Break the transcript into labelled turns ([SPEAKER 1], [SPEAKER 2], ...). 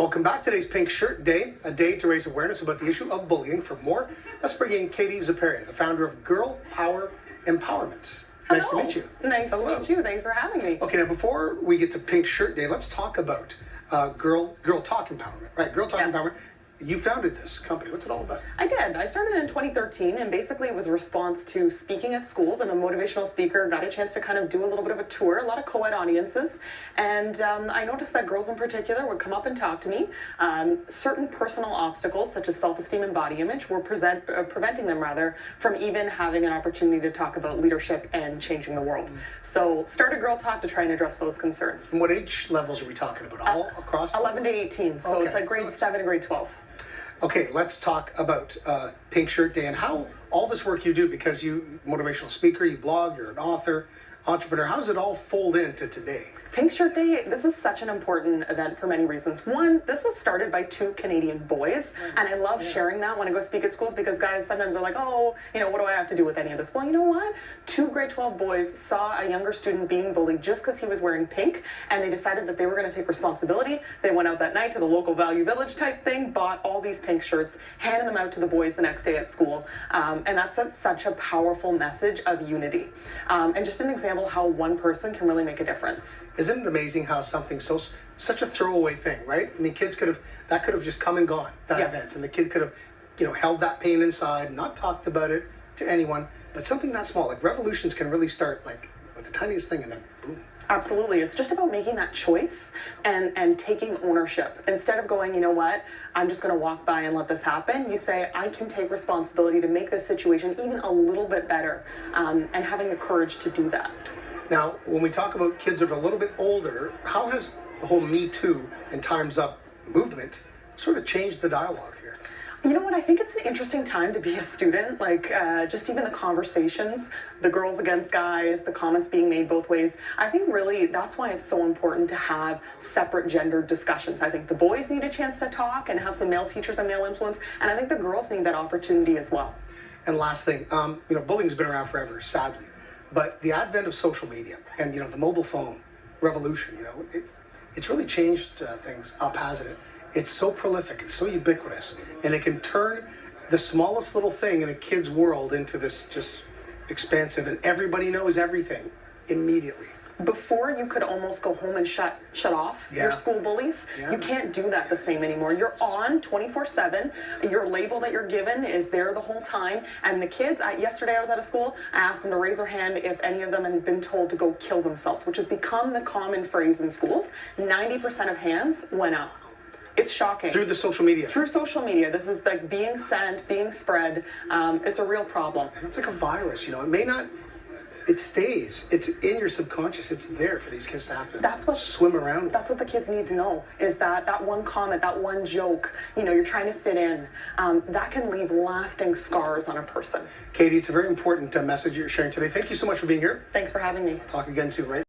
[SPEAKER 1] Welcome back. Today's Pink Shirt Day, a day to raise awareness about the issue of bullying. For more, let's bring in Katie Zeppieri, the founder of Girl Power Empowerment. Nice to meet you.
[SPEAKER 2] Nice to meet you. Thanks for having me.
[SPEAKER 1] Okay, now before we get to Pink Shirt Day, let's talk about Girl Talk Empowerment, right? Girl Talk Empowerment. You founded this company. What's it all about?
[SPEAKER 2] I did. I started in 2013, and basically it was a response to speaking at schools. I'm a motivational speaker, got a chance to kind of do a little bit of a tour, a lot of co-ed audiences, and I noticed that girls in particular would come up and talk to me. Certain personal obstacles, such as self-esteem and body image, were preventing them, from even having an opportunity to talk about leadership and changing the world. So started Girl Talk to try and address those concerns.
[SPEAKER 1] And what age levels are we talking about? All across?
[SPEAKER 2] 11 to 18, so it's like grade 7 and grade 12.
[SPEAKER 1] Okay, let's talk about Pink Shirt Day and how all this work you do, because you motivational speaker, you blog, you're an author, entrepreneur. How does it all fold into today?
[SPEAKER 2] Pink Shirt Day, this is such an important event for many reasons. One, this was started by 2 Canadian boys, and I love sharing that when I go speak at schools, because guys sometimes are like, oh, what do I have to do with any of this? Well, you know what? 2 grade 12 boys saw a younger student being bullied just because he was wearing pink, and they decided that they were going to take responsibility. They went out that night to the local Value Village type thing, bought all these pink shirts, handed them out to the boys the next day at school, and that sent such a powerful message of unity. And just an example how one person can really make a difference.
[SPEAKER 1] Isn't it amazing how something such a throwaway thing, right? I mean, kids could have just come and gone, that event, and the kid could have, held that pain inside, not talked about it to anyone, but something that small, like revolutions can really start like the tiniest thing and then boom.
[SPEAKER 2] Absolutely. It's just about making that choice and taking ownership. Instead of going, you know what, I'm just going to walk by and let this happen, you say, I can take responsibility to make this situation even a little bit better, and having the courage to do that.
[SPEAKER 1] Now, when we talk about kids that are a little bit older, how has the whole Me Too and Time's Up movement sort of changed the dialogue here?
[SPEAKER 2] You know what, I think it's an interesting time to be a student, just even the conversations, the girls against guys, the comments being made both ways. I think really that's why it's so important to have separate gendered discussions. I think the boys need a chance to talk and have some male teachers and male influence, and I think the girls need that opportunity as well.
[SPEAKER 1] And last thing, bullying's been around forever, sadly. But the advent of social media and, the mobile phone revolution, it's really changed things up, hasn't it? It's so prolific, it's so ubiquitous, and it can turn the smallest little thing in a kid's world into this just expansive, and everybody knows everything immediately.
[SPEAKER 2] Before, you could almost go home and shut off your school bullies. You can't do that the same anymore. You're on 24/7. Your label that you're given is there the whole time. And the kids, yesterday I was at a school, I asked them to raise their hand if any of them had been told to go kill themselves, which has become the common phrase in schools. 90% of hands went up. It's shocking.
[SPEAKER 1] Through the social media.
[SPEAKER 2] Through social media. This is like being sent, being spread. It's a real problem.
[SPEAKER 1] And it's like a virus, it may not... It stays. It's in your subconscious. It's there for these kids to have to swim around with.
[SPEAKER 2] That's what the kids need to know, is that one comment, that one joke, you're trying to fit in, that can leave lasting scars on a person.
[SPEAKER 1] Katie, it's a very important message you're sharing today. Thank you so much for being here.
[SPEAKER 2] Thanks for having me.
[SPEAKER 1] Talk again soon, right?